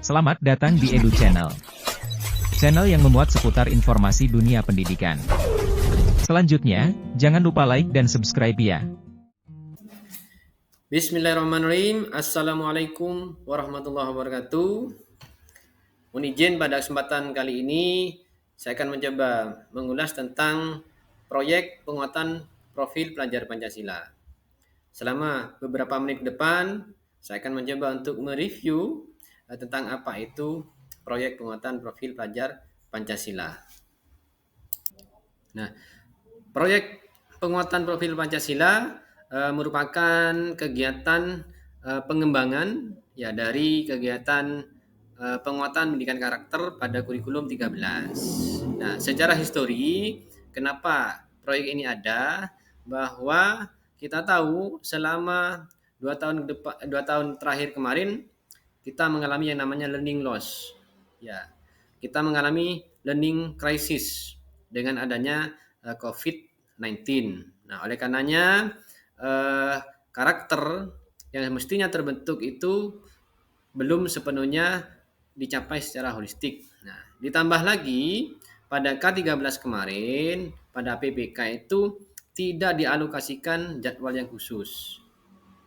Selamat datang di Edu Channel. Channel yang memuat seputar informasi dunia pendidikan. Selanjutnya, jangan lupa like dan subscribe ya. Bismillahirrahmanirrahim. Assalamualaikum warahmatullahi wabarakatuh. Mohon izin pada kesempatan kali ini saya akan mencoba mengulas tentang proyek penguatan profil pelajar Pancasila. Selama beberapa menit ke depan, saya akan mencoba untuk mereview tentang apa itu proyek penguatan profil pelajar Pancasila. Nah, proyek penguatan profil Pancasila merupakan kegiatan pengembangan ya dari kegiatan penguatan pendidikan karakter pada kurikulum 13. Nah, secara histori, kenapa proyek ini ada? Bahwa kita tahu selama 2 tahun terakhir kemarin kita mengalami yang namanya learning loss. Ya, kita mengalami learning crisis dengan adanya COVID-19. Nah, oleh karenanya karakter yang mestinya terbentuk itu belum sepenuhnya dicapai secara holistik. Nah, ditambah lagi pada K13 kemarin, pada PPK itu tidak dialokasikan jadwal yang khusus.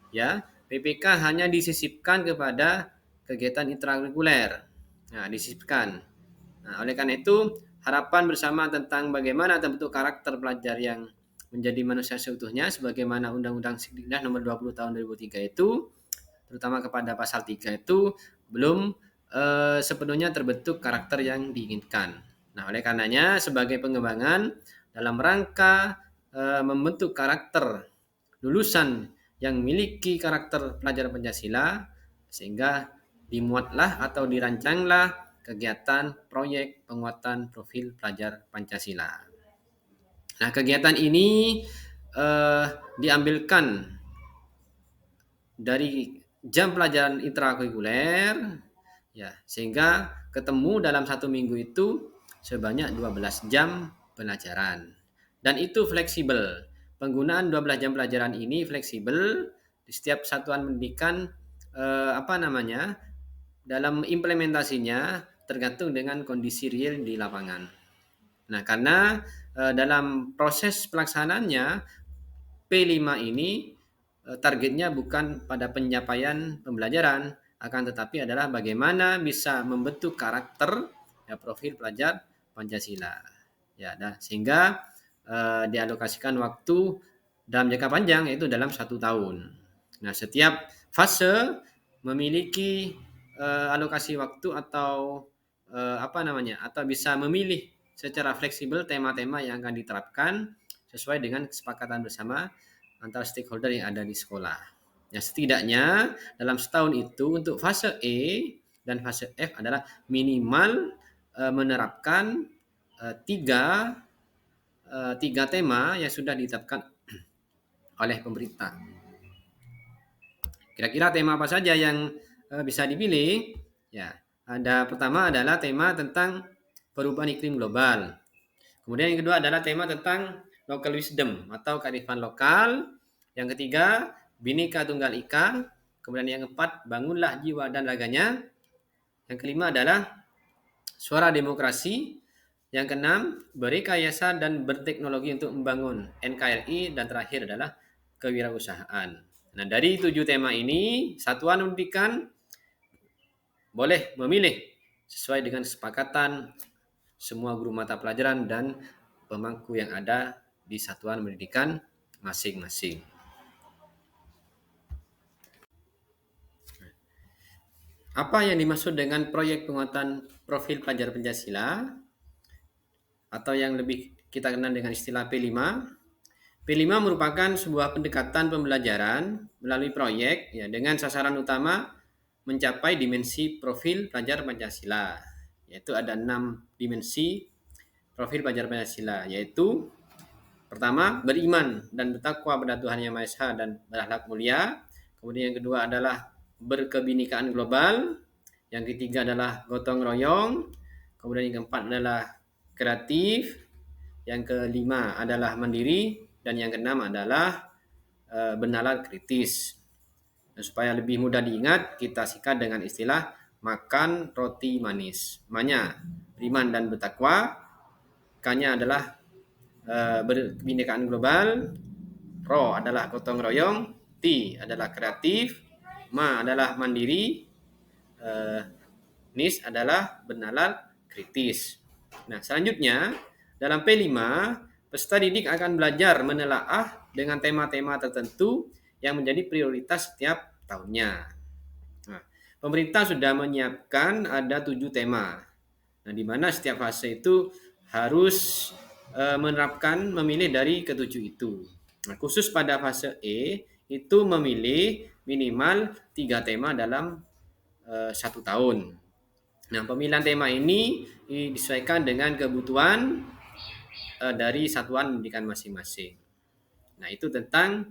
Ya, PPK hanya disisipkan kepada kegiatan intrakurikuler. Nah, disisipkan. Nah, oleh karena itu, harapan bersama tentang bagaimana terbentuk karakter pelajar yang menjadi manusia seutuhnya sebagaimana Undang-Undang Sidiknas Nomor 20 Tahun 2003 itu, terutama kepada pasal 3 itu belum sepenuhnya terbentuk karakter yang diinginkan. Nah, oleh karenanya sebagai pengembangan dalam rangka membentuk karakter lulusan yang memiliki karakter pelajar Pancasila, sehingga dimuatlah atau dirancanglah kegiatan proyek penguatan profil pelajar Pancasila. Nah, kegiatan ini diambilkan dari jam pelajaran intrakurikuler, ya, sehingga ketemu dalam satu minggu itu sebanyak 12 jam pelajaran. Dan itu fleksibel. Penggunaan 12 jam pelajaran ini fleksibel di setiap satuan pendidikan dalam implementasinya tergantung dengan kondisi real di lapangan. Nah, karena dalam proses pelaksanaannya P5 ini targetnya bukan pada pencapaian pembelajaran, akan tetapi adalah bagaimana bisa membentuk karakter ya, profil pelajar Pancasila. Ya, sehingga dialokasikan waktu dalam jangka panjang yaitu dalam 1 tahun. Nah, setiap fase memiliki alokasi waktu atau atau bisa memilih secara fleksibel tema-tema yang akan diterapkan sesuai dengan kesepakatan bersama antara stakeholder yang ada di sekolah. Ya, setidaknya dalam setahun itu untuk fase E dan fase F adalah minimal menerapkan tiga tema yang sudah ditetapkan oleh pemerintah. Kira-kira tema apa saja yang bisa dipilih? Ya, pertama adalah tema tentang perubahan iklim global. Kemudian yang kedua adalah tema tentang local wisdom atau kearifan lokal. Yang ketiga, Bhinneka Tunggal Ika. Kemudian yang keempat, bangunlah jiwa dan raganya. Yang kelima adalah suara demokrasi. Yang keenam, berrekayasa dan berteknologi untuk membangun NKRI. Dan terakhir adalah kewirausahaan. Nah, dari 7 tema ini, satuan pendidikan boleh memilih sesuai dengan kesepakatan semua guru mata pelajaran dan pemangku yang ada di satuan pendidikan masing-masing. Apa yang dimaksud dengan proyek penguatan profil pelajar Pancasila atau yang lebih kita kenal dengan istilah P5? P5 merupakan sebuah pendekatan pembelajaran melalui proyek ya, dengan sasaran utama mencapai dimensi profil pelajar Pancasila, yaitu ada 6 dimensi profil pelajar Pancasila, yaitu pertama, beriman dan bertakwa pada Tuhan Yang Maha Esa dan berakhlak mulia. Kemudian yang kedua adalah berkebinekaan global. Yang ketiga adalah gotong royong. Kemudian yang keempat adalah kreatif. Yang kelima adalah mandiri. Dan yang keenam adalah bernalar kritis. Dan supaya lebih mudah diingat, kita sikat dengan istilah makan roti manis. Ma-nya beriman dan bertakwa, K-nya adalah berkebinekaan global, Ro adalah gotong royong, T adalah kreatif, Ma adalah mandiri, eh, Nis adalah bernalar kritis. Nah, selanjutnya dalam P5, peserta didik akan belajar menelaah dengan tema-tema tertentu yang menjadi prioritas setiap tahunnya. Nah, pemerintah sudah menyiapkan ada 7 tema. Nah, di mana setiap fase itu harus menerapkan memilih dari ketujuh itu. Nah, khusus pada fase E itu memilih minimal 3 tema dalam 1 tahun. Nah, pemilihan tema ini disesuaikan dengan kebutuhan dari satuan pendidikan masing-masing. Nah, itu tentang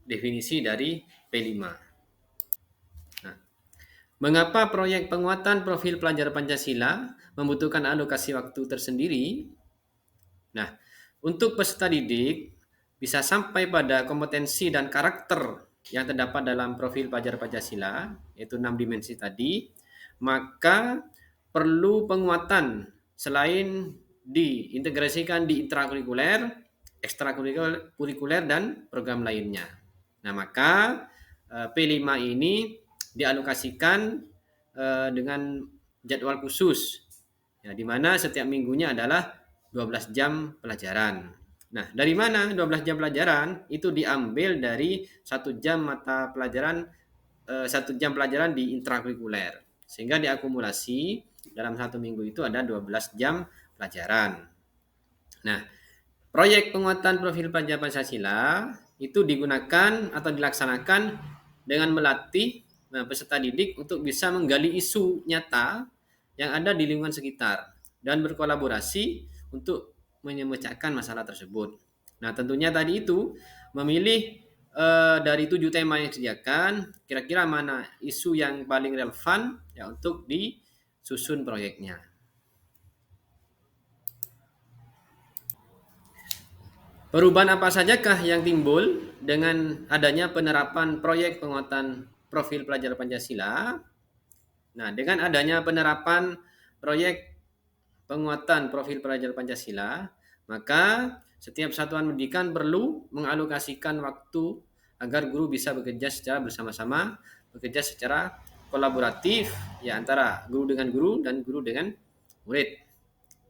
definisi dari P5. Nah, mengapa proyek penguatan profil pelajar Pancasila membutuhkan alokasi waktu tersendiri? Nah, untuk peserta didik bisa sampai pada kompetensi dan karakter yang terdapat dalam profil pelajar Pancasila, yaitu 6 dimensi tadi, maka perlu penguatan selain diintegrasikan di intrakurikuler, ekstrakurikuler, dan program lainnya. Nah, maka P5 ini dialokasikan dengan jadwal khusus, ya, di mana setiap minggunya adalah 12 jam pelajaran. Nah, dari mana 12 jam pelajaran? Itu diambil dari 1 jam mata pelajaran, 1 jam pelajaran di intrakurikuler. Sehingga diakumulasi dalam 1 minggu itu ada 12 jam pelajaran. Nah, proyek penguatan profil pelajar Pancasila itu digunakan atau dilaksanakan dengan melatih peserta didik untuk bisa menggali isu nyata yang ada di lingkungan sekitar dan berkolaborasi untuk memecahkan masalah tersebut. Nah, tentunya tadi itu memilih dari 7 tema yang disediakan, kira-kira mana isu yang paling relevan ya untuk disusun proyeknya. Perubahan apa sajakah yang timbul dengan adanya penerapan proyek penguatan profil pelajar Pancasila? Nah, dengan adanya penerapan proyek penguatan profil pelajar Pancasila, maka setiap satuan pendidikan perlu mengalokasikan waktu agar guru bisa bekerja secara bersama-sama, bekerja secara kolaboratif ya antara guru dengan guru dan guru dengan murid.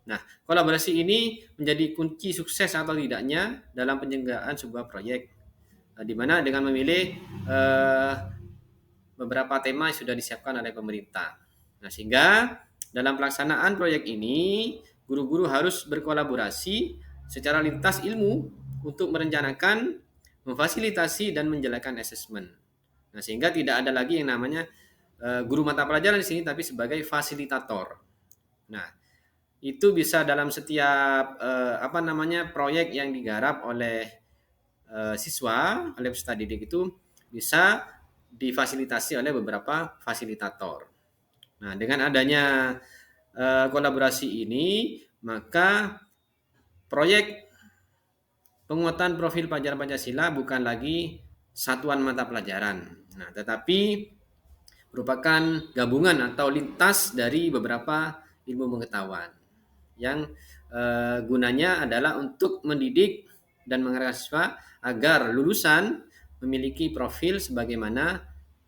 Nah, kolaborasi ini menjadi kunci sukses atau tidaknya dalam penyelenggaraan sebuah proyek, di mana dengan memilih beberapa tema yang sudah disiapkan oleh pemerintah. Nah, sehingga dalam pelaksanaan proyek ini, guru-guru harus berkolaborasi secara lintas ilmu untuk merencanakan, memfasilitasi, dan menjalankan asesmen. Nah, sehingga tidak ada lagi yang namanya guru mata pelajaran di sini, tapi sebagai fasilitator. Nah, itu bisa dalam setiap proyek yang digarap oleh siswa, oleh peserta didik itu bisa difasilitasi oleh beberapa fasilitator. Nah, dengan adanya kolaborasi ini, maka proyek penguatan profil pelajar Pancasila bukan lagi satuan mata pelajaran. Nah, tetapi merupakan gabungan atau lintas dari beberapa ilmu pengetahuan yang gunanya adalah untuk mendidik dan mengarahkan siswa agar lulusan memiliki profil sebagaimana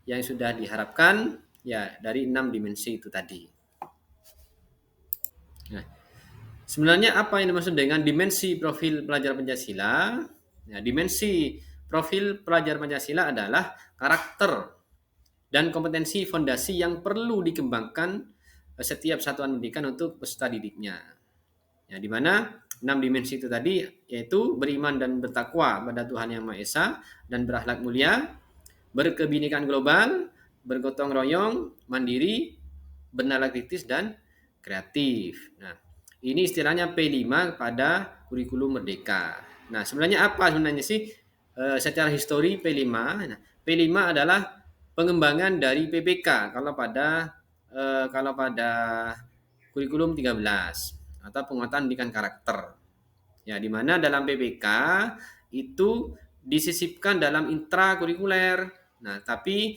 yang sudah diharapkan ya dari 6 dimensi itu tadi. Nah, sebenarnya apa yang dimaksud dengan dimensi profil pelajar Pancasila? Ya, dimensi profil pelajar Pancasila adalah karakter dan kompetensi fondasi yang perlu dikembangkan setiap satuan pendidikan untuk peserta didiknya. Ya, di mana 6 dimensi itu tadi yaitu beriman dan bertakwa pada Tuhan Yang Maha Esa dan berakhlak mulia, berkebinekaan global, bergotong royong, mandiri, bernalar kritis, dan kreatif. Nah, ini istilahnya P5 pada kurikulum merdeka. Nah, sebenarnya apa sebenarnya sih secara histori P5? Nah, P5 adalah pengembangan dari PPK kalau pada kurikulum 13 atau penguatan pendidikan karakter. Ya, di mana dalam PPK itu disisipkan dalam intrakurikuler. Nah, tapi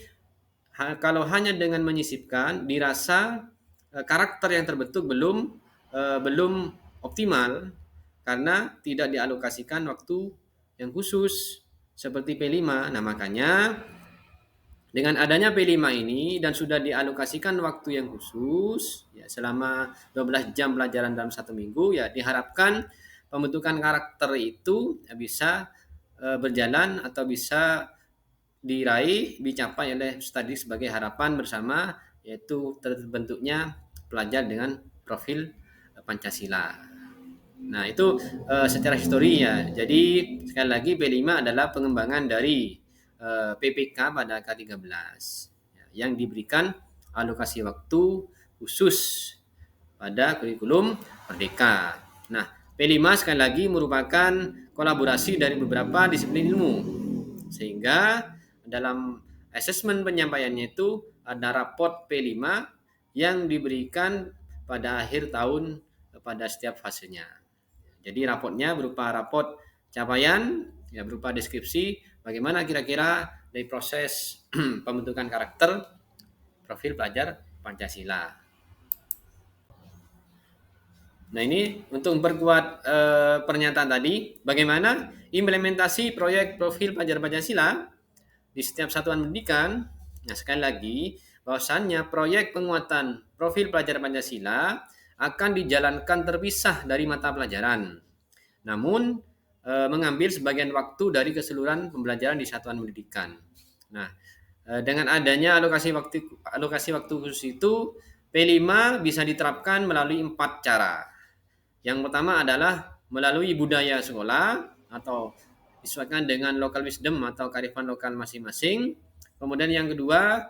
Kalau hanya dengan menyisipkan, dirasa karakter yang terbentuk belum optimal karena tidak dialokasikan waktu yang khusus seperti P5. Nah, makanya dengan adanya P5 ini dan sudah dialokasikan waktu yang khusus ya, selama 12 jam pelajaran dalam 1 minggu, ya diharapkan pembentukan karakter itu ya, bisa berjalan atau bisa dicapai oleh studi sebagai harapan bersama, yaitu terbentuknya pelajar dengan profil Pancasila. Nah, itu secara histori ya. Jadi sekali lagi P5 adalah pengembangan dari PPK pada K13 ya, yang diberikan alokasi waktu khusus pada kurikulum Merdeka. Nah, P5 sekali lagi merupakan kolaborasi dari beberapa disiplin ilmu. Sehingga dalam asesmen penyampaiannya itu ada raport P5 yang diberikan pada akhir tahun pada setiap fasenya. Jadi raportnya berupa raport capaian, ya berupa deskripsi bagaimana kira-kira dari proses pembentukan karakter profil pelajar Pancasila. Nah, ini untuk memperkuat pernyataan tadi, bagaimana implementasi proyek profil pelajar Pancasila di setiap satuan pendidikan. Nah, sekali lagi, bahwasannya proyek penguatan profil pelajar Pancasila akan dijalankan terpisah dari mata pelajaran. Namun, mengambil sebagian waktu dari keseluruhan pembelajaran di satuan pendidikan. Nah, dengan adanya alokasi waktu khusus itu, P5 bisa diterapkan melalui 4 cara. Yang pertama adalah melalui budaya sekolah atau disesuaikan dengan local wisdom atau kearifan lokal masing-masing. Kemudian yang kedua,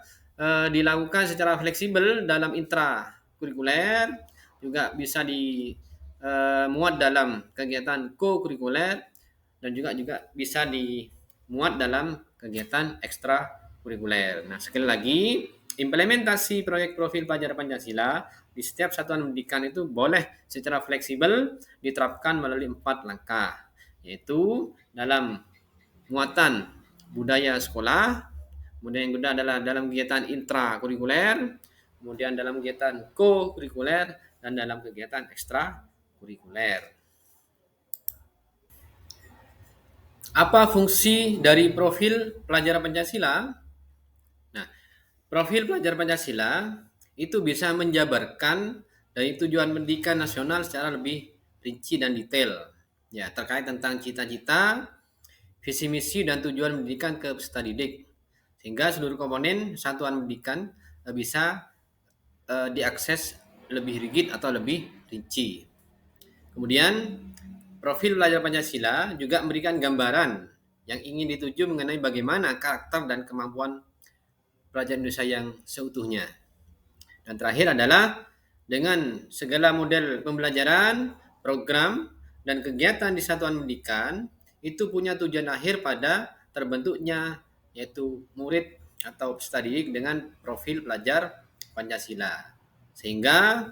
dilakukan secara fleksibel dalam intrakurikuler, juga bisa dimuat dalam kegiatan co-kurikuler, dan juga bisa dimuat dalam kegiatan ekstrakurikuler. Nah, sekali lagi, implementasi proyek profil pelajar Pancasila di setiap satuan pendidikan itu boleh secara fleksibel diterapkan melalui 4 langkah, yaitu dalam muatan budaya sekolah, kemudian yang kedua adalah dalam kegiatan intrakurikuler, kemudian dalam kegiatan co-kurikuler, dan dalam kegiatan ekstrakurikuler. Apa fungsi dari profil pelajar Pancasila? Nah, profil pelajar Pancasila itu bisa menjabarkan dari tujuan pendidikan nasional secara lebih rinci dan detail. Ya, terkait tentang cita-cita, visi misi dan tujuan pendidikan ke peserta didik. Sehingga seluruh komponen satuan pendidikan bisa diakses lebih rigid atau lebih rinci. Kemudian profil pelajar Pancasila juga memberikan gambaran yang ingin dituju mengenai bagaimana karakter dan kemampuan pelajar Indonesia yang seutuhnya. Dan terakhir adalah dengan segala model pembelajaran, program, dan kegiatan di satuan pendidikan itu punya tujuan akhir pada terbentuknya yaitu murid atau peserta didik dengan profil pelajar Pancasila. Sehingga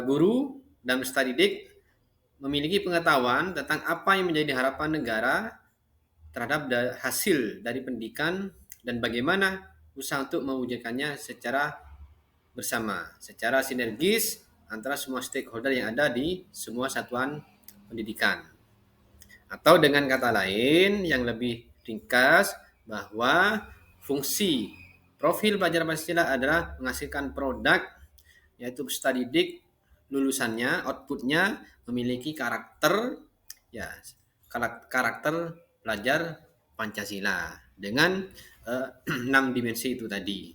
guru dan peserta didik memiliki pengetahuan tentang apa yang menjadi harapan negara terhadap hasil dari pendidikan dan bagaimana usaha untuk mewujudkannya secara bersama, secara sinergis antara semua stakeholder yang ada di semua satuan pendidikan. Atau dengan kata lain yang lebih ringkas, bahwa fungsi profil pelajar Pancasila adalah menghasilkan produk, yaitu peserta didik lulusannya, outputnya memiliki karakter, ya karakter pelajar Pancasila dengan 6 dimensi itu tadi.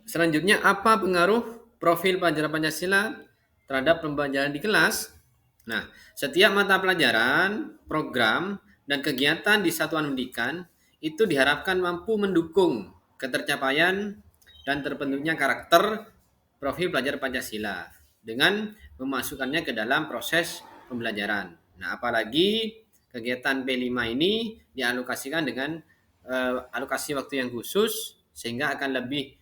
Selanjutnya, apa pengaruh profil pelajar Pancasila terhadap pembelajaran di kelas? Nah, setiap mata pelajaran, program, dan kegiatan di satuan pendidikan itu diharapkan mampu mendukung ketercapaian dan terbentuknya karakter profil pelajar Pancasila dengan memasukkannya ke dalam proses pembelajaran. Nah, apalagi kegiatan P5 ini dialokasikan dengan alokasi waktu yang khusus sehingga akan lebih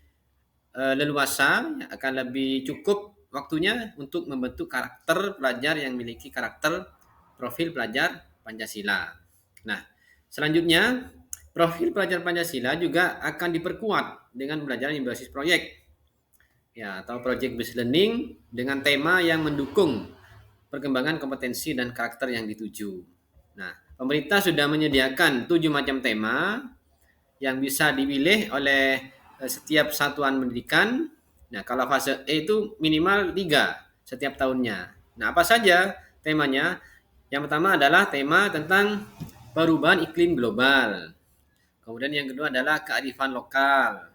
leluasa, akan lebih cukup waktunya untuk membentuk karakter pelajar yang memiliki karakter profil pelajar Pancasila. Nah, selanjutnya profil pelajar Pancasila juga akan diperkuat dengan pembelajaran yang berbasis proyek ya atau project based learning dengan tema yang mendukung perkembangan kompetensi dan karakter yang dituju. Nah, pemerintah sudah menyediakan 7 macam tema yang bisa dipilih oleh setiap satuan pendidikan. Nah, kalau fase E itu minimal 3 setiap tahunnya. Nah, apa saja temanya? Yang pertama adalah tema tentang perubahan iklim global. Kemudian yang kedua adalah kearifan lokal.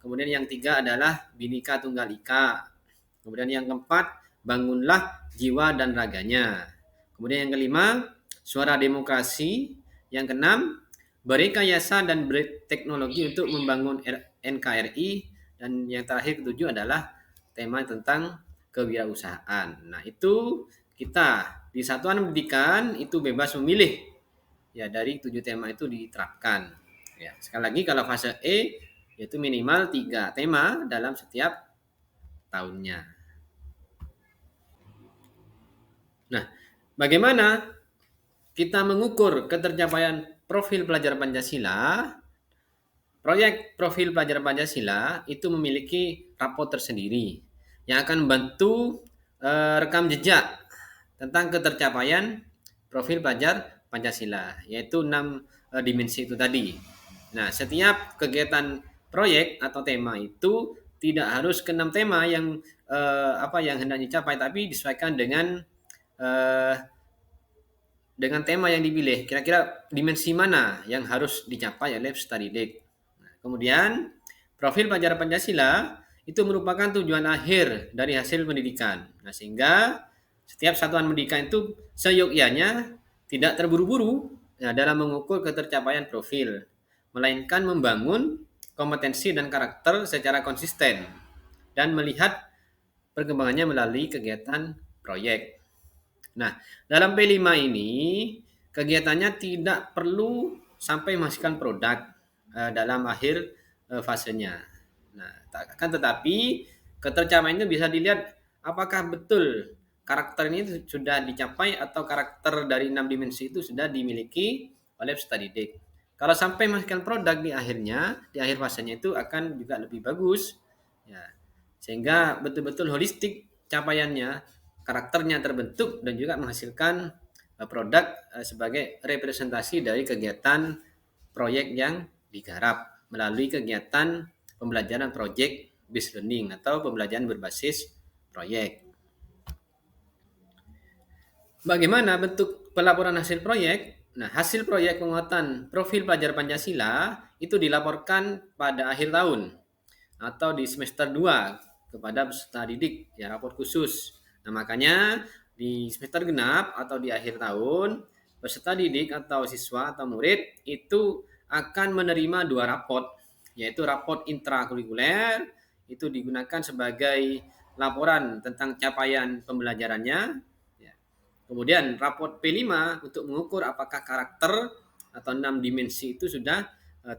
Kemudian yang tiga adalah Bhinneka Tunggal Ika. Kemudian yang keempat, bangunlah jiwa dan raganya. Kemudian yang kelima, suara demokrasi. Yang keenam, berekayasa dan berteknologi untuk membangun NKRI. Dan yang terakhir ketujuh adalah tema tentang kewirausahaan. Nah, itu kita di satuan pendidikan itu bebas memilih ya dari 7 tema itu diterapkan. Ya, sekali lagi kalau fase E yaitu minimal 3 tema dalam setiap tahunnya. Nah, bagaimana kita mengukur ketercapaian profil pelajar Pancasila? Proyek profil pelajar Pancasila itu memiliki rapot tersendiri yang akan membantu rekam jejak tentang ketercapaian profil pelajar Pancasila, yaitu 6 dimensi itu tadi. Nah, setiap kegiatan proyek atau tema itu tidak harus ke 6 tema yang yang hendak dicapai, tapi disesuaikan eh, dengan tema yang dipilih. Kira-kira dimensi mana yang harus dicapai oleh study date. Nah, kemudian profil pelajar Pancasila itu merupakan tujuan akhir dari hasil pendidikan. Nah, sehingga setiap satuan pendidikan itu seyogyanya tidak terburu-buru dalam mengukur ketercapaian profil, melainkan membangun kompetensi dan karakter secara konsisten dan melihat perkembangannya melalui kegiatan proyek. Nah, dalam P5 ini kegiatannya tidak perlu sampai menghasilkan produk dalam akhir fasenya. Nah, akan tetapi ketercapaian itu bisa dilihat apakah betul karakter ini sudah dicapai atau karakter dari 6 dimensi itu sudah dimiliki oleh study date. Kalau sampai menghasilkan produk di akhirnya, di akhir fasenya itu akan juga lebih bagus. Ya, sehingga betul-betul holistik capaiannya, karakternya terbentuk dan juga menghasilkan produk sebagai representasi dari kegiatan proyek yang digarap melalui kegiatan pembelajaran project based learning atau pembelajaran berbasis proyek. Bagaimana bentuk pelaporan hasil proyek? Nah, hasil proyek penguatan profil pelajar Pancasila itu dilaporkan pada akhir tahun atau di semester 2 kepada peserta didik ya rapor khusus. Nah, makanya di semester genap atau di akhir tahun peserta didik atau siswa atau murid itu akan menerima 2 raport, yaitu raport intrakurikuler itu digunakan sebagai laporan tentang capaian pembelajarannya. Ya. Kemudian raport P5 untuk mengukur apakah karakter atau 6 dimensi itu sudah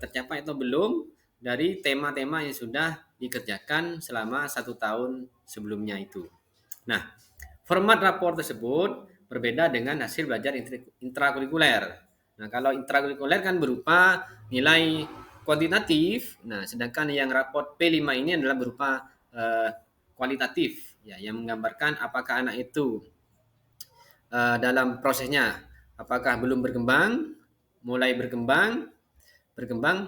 tercapai atau belum dari tema-tema yang sudah dikerjakan selama 1 tahun sebelumnya itu. Nah, format rapor tersebut berbeda dengan hasil belajar intrakurikuler. Nah, kalau intrakurikuler kan berupa nilai kuantitatif, nah sedangkan yang raport P5 ini adalah berupa kualitatif, ya, yang menggambarkan apakah anak itu dalam prosesnya, apakah belum berkembang, mulai berkembang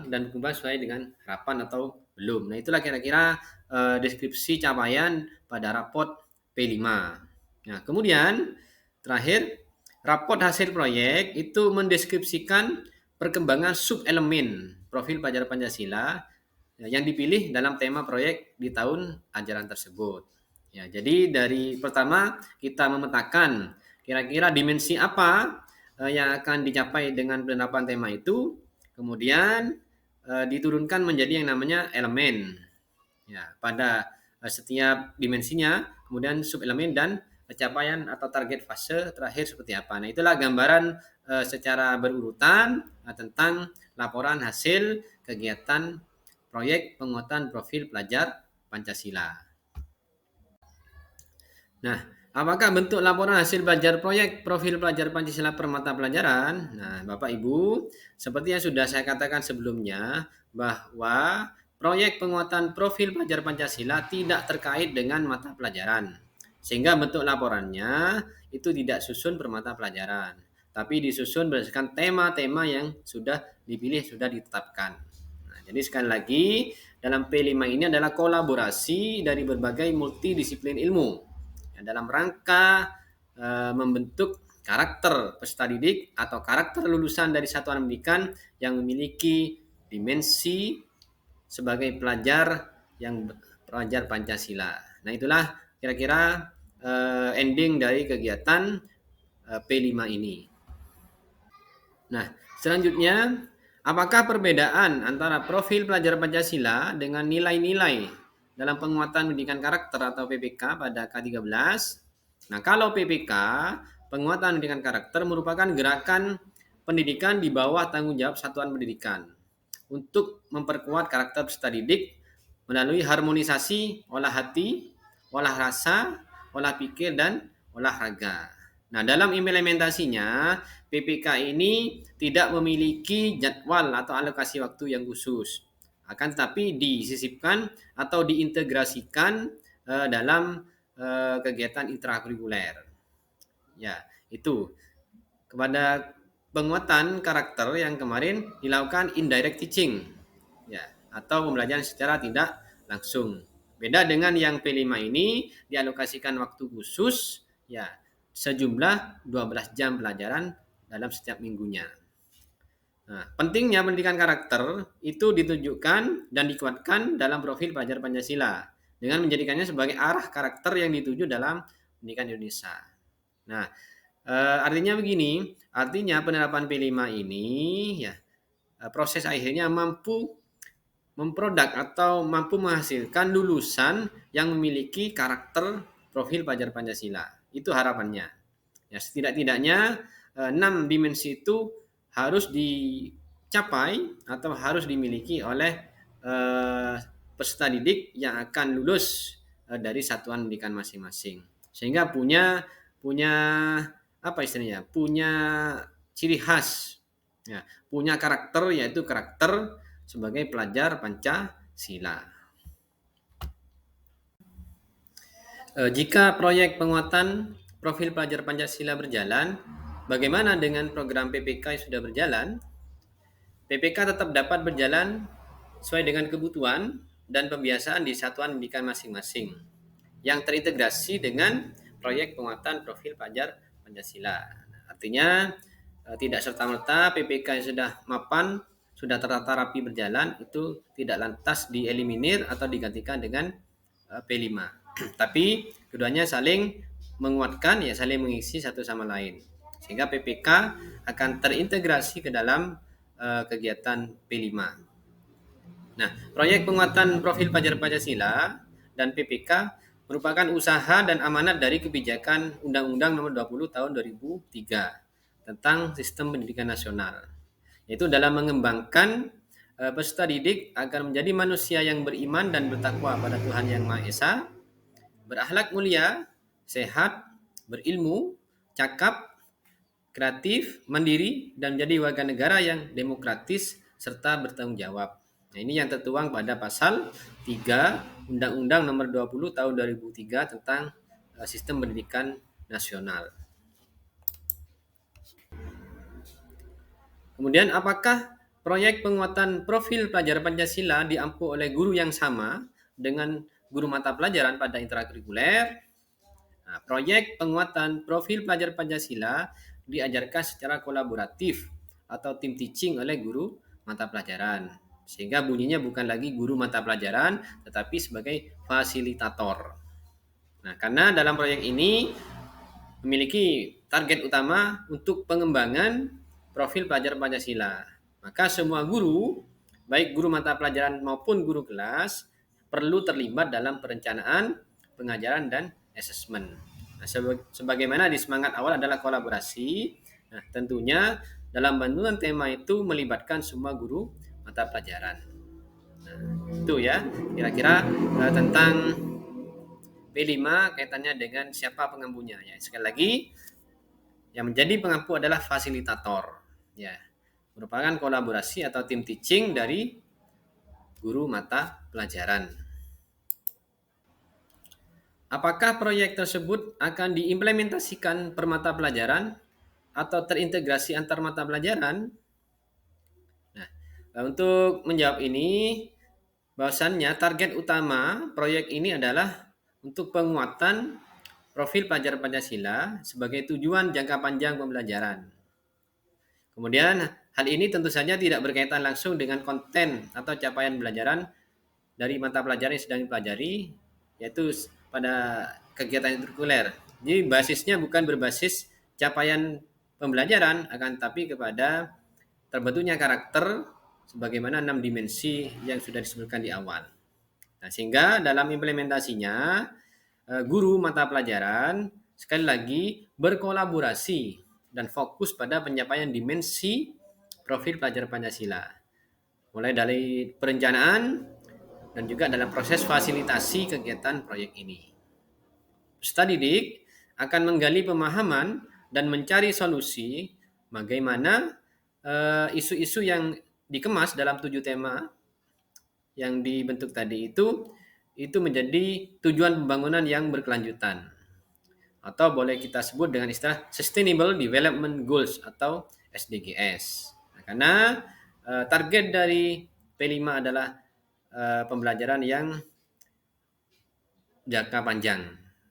dan berkembang sesuai dengan harapan atau belum. Nah, itulah kira-kira deskripsi capaian pada raport P5. Nah, kemudian terakhir raport hasil proyek itu mendeskripsikan perkembangan sub-elemen profil pelajar Pancasila yang dipilih dalam tema proyek di tahun ajaran tersebut. Ya, jadi dari pertama kita memetakan kira-kira dimensi apa yang akan dicapai dengan penerapan tema itu, kemudian diturunkan menjadi yang namanya elemen. Ya, pada setiap dimensinya, kemudian sub-elemen dan capaian atau target fase terakhir seperti apa. Nah, itulah gambaran secara berurutan tentang laporan hasil kegiatan proyek penguatan profil pelajar Pancasila. Nah, apakah bentuk laporan hasil belajar proyek profil pelajar Pancasila per mata pelajaran? Nah, Bapak Ibu, seperti yang sudah saya katakan sebelumnya, bahwa proyek penguatan profil pelajar Pancasila tidak terkait dengan mata pelajaran. Sehingga bentuk laporannya itu tidak susun per mata pelajaran, tapi disusun berdasarkan tema-tema yang sudah dipilih, sudah ditetapkan. Nah, jadi sekali lagi, dalam P5 ini adalah kolaborasi dari berbagai multidisiplin ilmu dalam rangka membentuk karakter peserta didik atau karakter lulusan dari satuan pendidikan yang memiliki dimensi sebagai pelajar Pancasila. Nah, itulah kira-kira ending dari kegiatan P5 ini. Nah, selanjutnya, apakah perbedaan antara profil pelajar Pancasila dengan nilai-nilai dalam penguatan pendidikan karakter atau PPK pada K13? Nah, kalau PPK, penguatan pendidikan karakter merupakan gerakan pendidikan di bawah tanggung jawab satuan pendidikan untuk memperkuat karakter peserta didik melalui harmonisasi olah hati, olah rasa, olah pikir, dan olahraga. Nah, dalam implementasinya, PPK ini tidak memiliki jadwal atau alokasi waktu yang khusus. Akan tetapi disisipkan atau diintegrasikan dalam kegiatan intrakurikuler. Ya, itu kepada penguatan karakter yang kemarin dilakukan indirect teaching, ya, atau pembelajaran secara tidak langsung. Beda dengan yang P5 ini dialokasikan waktu khusus, ya, sejumlah 12 jam pelajaran dalam setiap minggunya. Nah, pentingnya pendidikan karakter itu ditunjukkan dan dikuatkan dalam profil pelajar Pancasila dengan menjadikannya sebagai arah karakter yang dituju dalam pendidikan Indonesia. Nah, artinya begini, artinya penerapan P5 ini, ya, proses akhirnya mampu memproduk atau mampu menghasilkan lulusan yang memiliki karakter profil pelajar Pancasila. Itu harapannya. Ya, setidak-tidaknya 6 dimensi itu harus dicapai atau harus dimiliki oleh peserta didik yang akan lulus dari satuan pendidikan masing-masing. Sehingga punya apa istilahnya? Punya ciri khas. Ya, punya karakter, yaitu karakter sebagai pelajar Pancasila. Jika proyek penguatan profil pelajar Pancasila berjalan, bagaimana dengan program PPK yang sudah berjalan? PPK tetap dapat berjalan sesuai dengan kebutuhan dan pembiasaan di satuan pendidikan masing-masing yang terintegrasi dengan proyek penguatan profil pelajar Pancasila. Artinya tidak serta-merta PPK yang sudah mapan, sudah tertata rapi berjalan itu tidak lantas dieliminir atau digantikan dengan P5. Tapi keduanya saling menguatkan, ya, saling mengisi satu sama lain. Sehingga PPK akan terintegrasi ke dalam kegiatan P5. Nah, proyek penguatan profil pelajar Pancasila dan PPK merupakan usaha dan amanat dari kebijakan Undang-Undang Nomor 20 Tahun 2003 tentang Sistem Pendidikan Nasional. Yaitu dalam mengembangkan peserta didik agar menjadi manusia yang beriman dan bertakwa pada Tuhan Yang Maha Esa, berakhlak mulia, sehat, berilmu, cakap, kreatif, mandiri, dan menjadi warga negara yang demokratis serta bertanggung jawab. Nah, ini yang tertuang pada pasal 3 Undang-Undang Nomor 20 Tahun 2003 tentang Sistem Pendidikan Nasional. Kemudian, apakah proyek penguatan profil pelajar Pancasila diampu oleh guru yang sama dengan guru mata pelajaran pada intrakurikuler? Nah, proyek penguatan profil pelajar Pancasila diajarkan secara kolaboratif atau tim teaching oleh guru mata pelajaran. Sehingga bunyinya bukan lagi guru mata pelajaran, tetapi sebagai fasilitator. Nah, karena dalam proyek ini memiliki target utama untuk pengembangan profil pelajar Pancasila. Maka semua guru, baik guru mata pelajaran maupun guru kelas, perlu terlibat dalam perencanaan, pengajaran, dan asesmen. Nah, sebagaimana di semangat awal adalah kolaborasi. Nah, tentunya dalam bantuan tema itu melibatkan semua guru mata pelajaran. Nah, itu ya kira-kira tentang P5 kaitannya dengan siapa pengampunya. Ya, sekali lagi, yang menjadi pengampu adalah fasilitator. Ya, merupakan kolaborasi atau tim teaching dari guru mata pelajaran. Apakah proyek tersebut akan diimplementasikan per mata pelajaran atau terintegrasi antar mata pelajaran? Nah, untuk menjawab ini, bahwasannya target utama proyek ini adalah untuk penguatan profil pelajar Pancasila sebagai tujuan jangka panjang pembelajaran. Kemudian, hal ini tentu saja tidak berkaitan langsung dengan konten atau capaian pembelajaran dari mata pelajaran yang sedang dipelajari, yaitu pada kegiatan ekstrakurikuler. Jadi basisnya bukan berbasis capaian pembelajaran, akan tapi kepada terbentuknya karakter sebagaimana 6 dimensi yang sudah disebutkan di awal. Nah, sehingga dalam implementasinya guru mata pelajaran sekali lagi berkolaborasi dan fokus pada pencapaian dimensi profil pelajar Pancasila. Mulai dari perencanaan dan juga dalam proses fasilitasi kegiatan proyek ini. Peserta didik akan menggali pemahaman dan mencari solusi bagaimana isu-isu yang dikemas dalam 7 tema yang dibentuk tadi itu menjadi tujuan pembangunan yang berkelanjutan. Atau boleh kita sebut dengan istilah Sustainable Development Goals atau SDGs. Nah, karena target dari P5 adalah pembelajaran yang jangka panjang.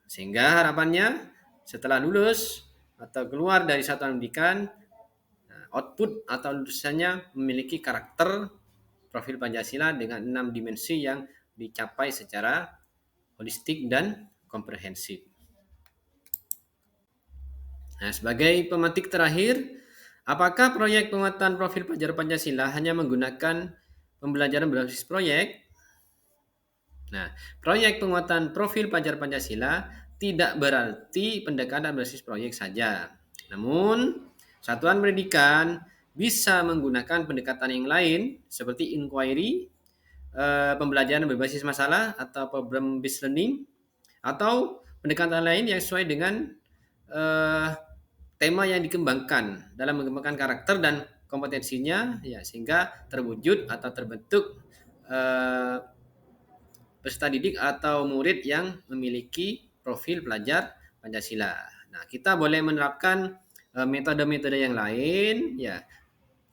Sehingga harapannya setelah lulus atau keluar dari satuan pendidikan, output atau lulusannya memiliki karakter profil Pancasila dengan 6 dimensi yang dicapai secara holistik dan komprehensif. Nah, sebagai pemetik terakhir, apakah proyek penguatan profil pelajar Pancasila hanya menggunakan pembelajaran berbasis proyek? Nah, proyek penguatan profil pelajar Pancasila tidak berarti pendekatan berbasis proyek saja. Namun, satuan pendidikan bisa menggunakan pendekatan yang lain seperti inquiry, pembelajaran berbasis masalah atau problem based learning, atau pendekatan lain yang sesuai dengan tema yang dikembangkan dalam mengembangkan karakter dan kompetensinya, ya, sehingga terwujud atau terbentuk peserta didik atau murid yang memiliki profil pelajar Pancasila. Nah, kita boleh menerapkan metode-metode yang lain, ya.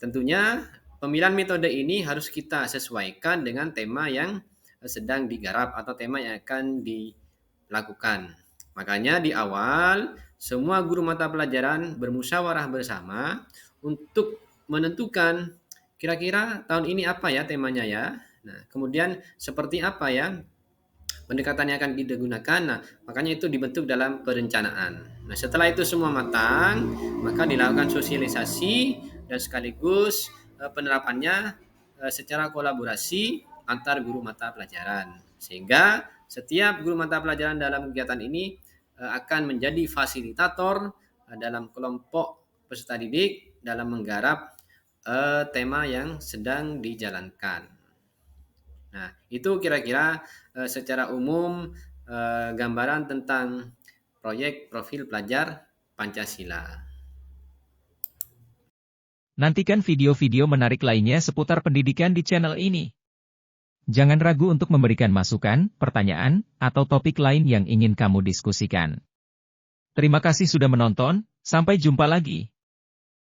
Tentunya pemilihan metode ini harus kita sesuaikan dengan tema yang sedang digarap atau tema yang akan dilakukan. Makanya di awal semua guru mata pelajaran bermusyawarah bersama untuk menentukan kira-kira tahun ini apa ya temanya ya. Nah, kemudian seperti apa ya pendekatan yang akan digunakan. Nah, makanya itu dibentuk dalam perencanaan. Nah, setelah itu semua matang, maka dilakukan sosialisasi dan sekaligus penerapannya secara kolaborasi antar guru mata pelajaran. Sehingga setiap guru mata pelajaran dalam kegiatan ini akan menjadi fasilitator dalam kelompok peserta didik dalam menggarap tema yang sedang dijalankan. Nah, itu kira-kira secara umum gambaran tentang proyek profil pelajar Pancasila. Nantikan video-video menarik lainnya seputar pendidikan di channel ini. Jangan ragu untuk memberikan masukan, pertanyaan, atau topik lain yang ingin kamu diskusikan. Terima kasih sudah menonton, sampai jumpa lagi.